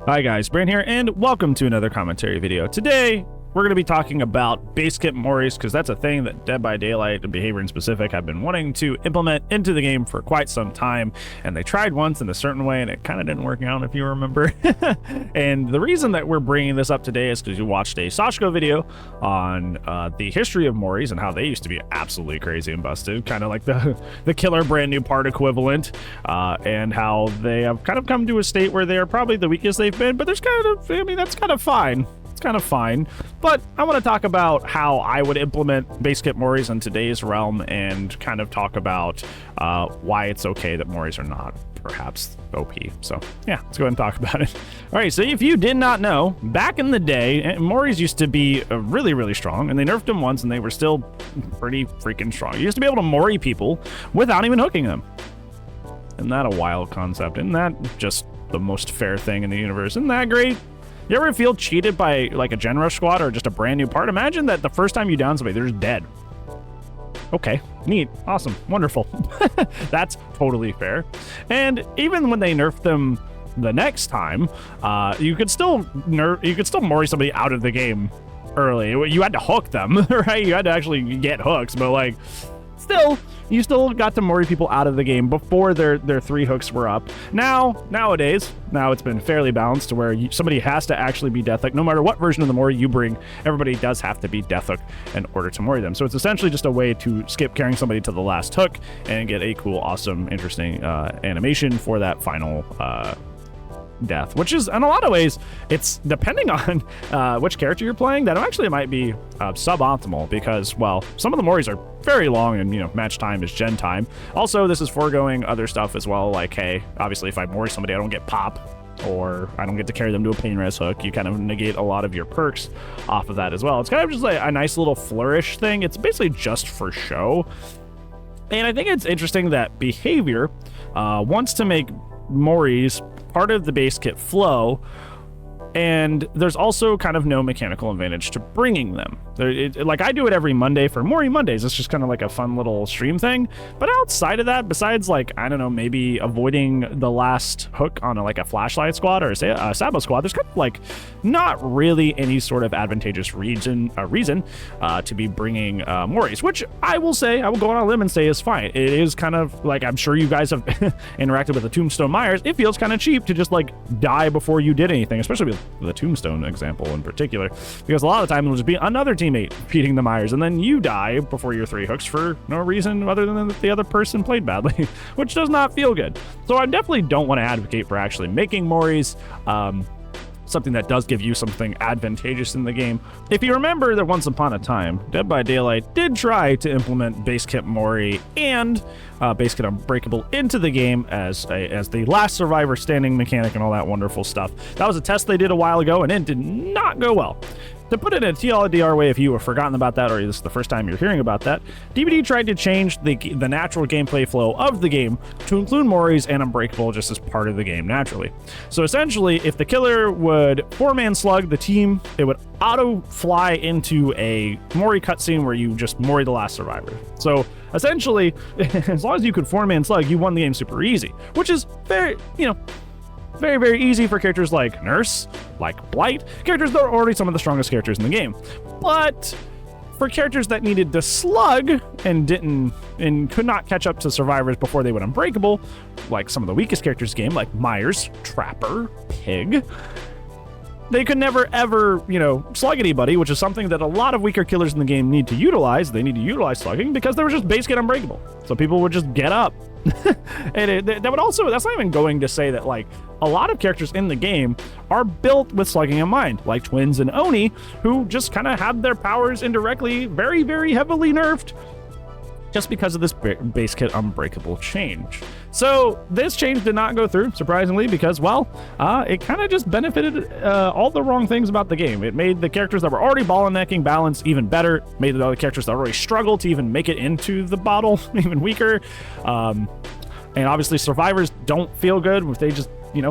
Hi guys, Brand here, and welcome to another commentary video. Today, we're going to be talking about BASEKIT Moris, because that's a thing that Dead by Daylight and Behavior in specific have been wanting to implement into the game for quite some time, and they tried once in a certain way, and it kind of didn't work out, if you remember. And the reason that we're bringing this up today is because you watched a Sashko video on the history of Moris and how they used to be absolutely crazy and busted, kind of like the killer brand new part equivalent, and how they have kind of come to a state where they are probably the weakest they've been, but there's kind of, I mean, that's kind of fine. It's kind of fine, but I want to talk about how I would implement BASEKIT Moris in today's realm and kind of talk about why it's okay that Moris are not perhaps OP. So yeah, let's go ahead and talk about it. All right, so if you did not know, back in the day, Moris used to be really, really strong, and they nerfed them once and they were still pretty freaking strong. You used to be able to Mori people without even hooking them. Isn't that a wild concept? Isn't that just the most fair thing in the universe? Isn't that great? You ever feel cheated by like a Gen Rush squad or just a brand new part? Imagine that the first time you down somebody, they're just dead. Okay, neat, awesome, wonderful. That's totally fair. And even when they nerfed them the next time, you could still Mori somebody out of the game early. You had to hook them, right? You had to actually get hooks, but like, you still got to Mori people out of the game before their 3 hooks were up. Nowadays, it's been fairly balanced to where somebody has to actually be death hook. No matter what version of the Mori you bring, everybody does have to be death hook in order to Mori them. So it's essentially just a way to skip carrying somebody to the last hook and get a cool, awesome, interesting animation for that final death, which is in a lot of ways, it's depending on which character you're playing, that actually might be suboptimal, because, well, some of the Moris are very long, and match time is gen time. Also, this is foregoing other stuff as well, like, hey, obviously if I Mori somebody, I don't get pop, or I don't get to carry them to a pain res hook. You kind of negate a lot of your perks off of that as well. It's kind of just like a nice little flourish thing. It's basically just for show. And I think it's interesting that Behavior wants to make Moris part of the BASEKIT flow, and there's also kind of no mechanical advantage to bringing them. Like, I do it every Monday for Mori Mondays. It's just kind of like a fun little stream thing. But outside of that, besides, like, I don't know, maybe avoiding the last hook on like a flashlight squad or a Sabo squad, there's kind of like not really any sort of advantageous reason to be bringing Moris, which I will go on a limb and say is fine. It is kind of like, I'm sure you guys have interacted with the Tombstone Myers. It feels kind of cheap to just like die before you did anything, especially with the Tombstone example in particular, because a lot of the time it'll just be another teammate beating the Myers, and then you die before your 3 hooks for no reason other than that the other person played badly, which does not feel good. So I definitely don't want to advocate for actually making Moris something that does give you something advantageous in the game. If you remember that once upon a time, Dead by Daylight did try to implement BASEKIT Mori and BASEKIT Unbreakable into the game as the last survivor standing mechanic and all that wonderful stuff. That was a test they did a while ago, and it did not go well. To put it in a TLDR way, if you have forgotten about that, or this is the first time you're hearing about that, DBD tried to change the natural gameplay flow of the game to include Moris and Unbreakable just as part of the game naturally. So essentially, if the killer would 4-man slug the team, it would auto fly into a Mori cutscene where you just Mori the last survivor. So essentially, as long as you could 4-man slug, you won the game super easy, which is very, very, very easy for characters like Nurse, like Blight, characters that are already some of the strongest characters in the game. But for characters that needed to slug and could not catch up to survivors before they went Unbreakable, like some of the weakest characters in the game, like Myers, Trapper, Pig, they could never, ever, slug anybody, which is something that a lot of weaker killers in the game need to utilize. They need to utilize slugging because they were just BASEKIT Unbreakable. So people would just get up. And that would also, that's not even going to say that, like, a lot of characters in the game are built with slugging in mind, like Twins and Oni, who just kind of had their powers indirectly very, very heavily nerfed just because of this BASEKIT Unbreakable change. So this change did not go through, surprisingly, because, well, it kind of just benefited all the wrong things about the game. It made the characters that were already bottlenecking balance even better, made the other characters that already struggled to even make it into the bottle even weaker. And obviously survivors don't feel good if they just,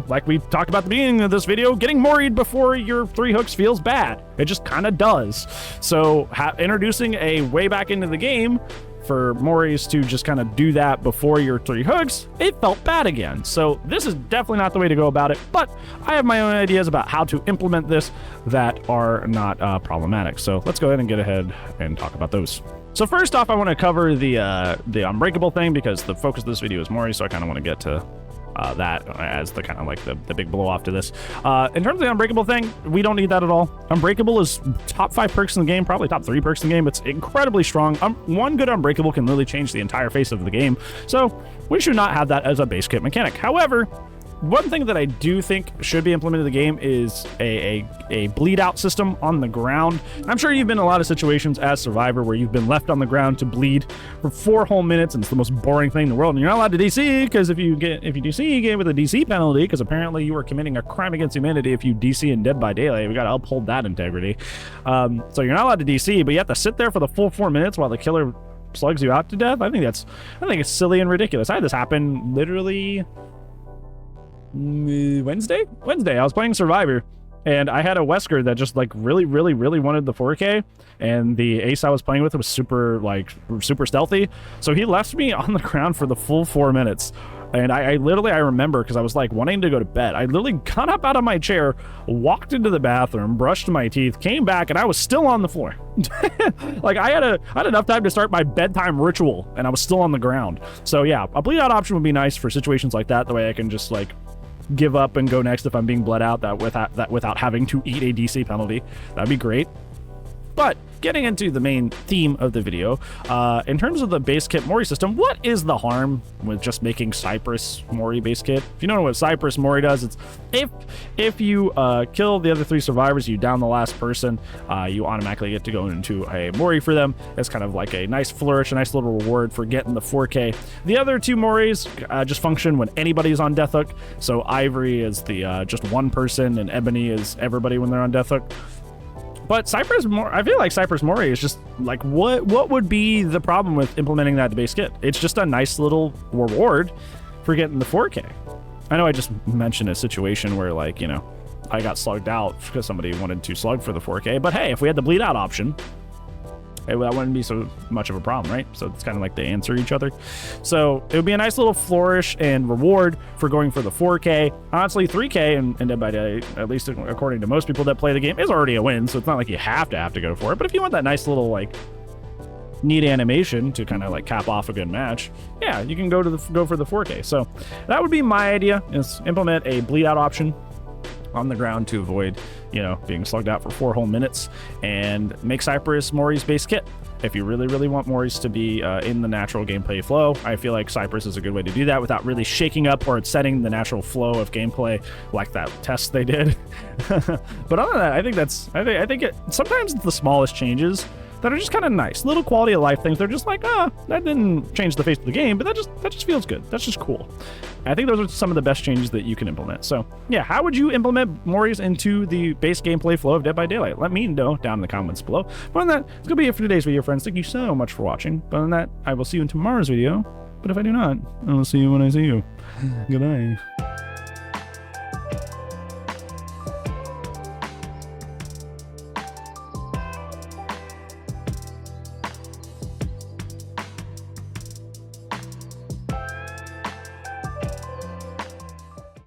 like we talked about at the beginning of this video, getting Mori'd before your 3 hooks feels bad. It just kind of does. So introducing a way back into the game for Moris to just kind of do that before your 3 hooks, it felt bad again. So this is definitely not the way to go about it, but I have my own ideas about how to implement this that are not problematic. So let's go ahead and talk about those. So first off, I want to cover the Unbreakable thing because the focus of this video is Mori, so I kind of want to get to that as the kind of like the big blow off to this. In terms of the Unbreakable thing, we don't need that at all. Unbreakable is top 5 perks in the game, probably top 3 perks in the game. It's incredibly strong. One good Unbreakable can literally change the entire face of the game. So we should not have that as a base kit mechanic. However, one thing that I do think should be implemented in the game is a bleed out system on the ground. I'm sure you've been in a lot of situations as Survivor where you've been left on the ground to bleed for 4 whole minutes, and it's the most boring thing in the world. And you're not allowed to DC because if you DC, you get with a DC penalty because apparently you are committing a crime against humanity if you DC in Dead by Daylight. We got to uphold that integrity. So you're not allowed to DC, but you have to sit there for the full 4 minutes while the killer slugs you out to death. I think it's silly and ridiculous. I had this happen literally Wednesday. I was playing Survivor and I had a Wesker that just like really wanted the 4K, and the ace I was playing with was super stealthy, so he left me on the ground for the full 4 minutes. And I literally remember, because I was like wanting to go to bed, I literally got up out of my chair, walked into the bathroom, brushed my teeth, came back, and I was still on the floor. Like I had enough time to start my bedtime ritual and I was still on the ground. So yeah, a bleed out option would be nice for situations like that. The way I can just like give up and go next if I'm being bled out, without having to eat a DC penalty. That'd be great. But getting into the main theme of the video, in terms of the base kit Mori system, what is the harm with just making Cypress Mori base kit? If you don't know what Cypress Mori does, it's if you kill the other 3 survivors, you down the last person, you automatically get to go into a Mori for them. It's kind of like a nice flourish, a nice little reward for getting the 4K. The other 2 Moris just function when anybody's on death hook. So Ivory is the just one person, and Ebony is everybody when they're on death hook. But Cypress Mori, I feel like Cypress Mori is just like, what would be the problem with implementing that base kit? It's just a nice little reward for getting the 4K. I know I just mentioned a situation where, like, you know, I got slugged out because somebody wanted to slug for the 4K, but hey, if we had the bleed out option, that wouldn't be so much of a problem, right? So it's kind of like they answer each other. So it would be a nice little flourish and reward for going for the 4K. Honestly, 3K in Dead by Daylight, at least according to most people that play the game, is already a win. So it's not like you have to go for it. But if you want that nice little like neat animation to kind of like cap off a good match, yeah, you can go for the 4K. So that would be my idea, is implement a bleed out option on the ground to avoid, you know, being slugged out for 4 whole minutes, and make Cypress Mori's base kit. If you really want Moris to be in the natural gameplay flow, I feel like Cypress is a good way to do that without really shaking up or setting the natural flow of gameplay like that test they did. But other than that, I think sometimes it's the smallest changes that are just kind of nice, little quality of life things. They're just like, that didn't change the face of the game, but that just feels good. That's just cool. I think those are some of the best changes that you can implement. So yeah, how would you implement Moris into the base gameplay flow of Dead by Daylight? Let me know down in the comments below. But on that, it's gonna be it for today's video, friends. Thank you so much for watching. But on that, I will see you in tomorrow's video. But if I do not, I will see you when I see you. Good night.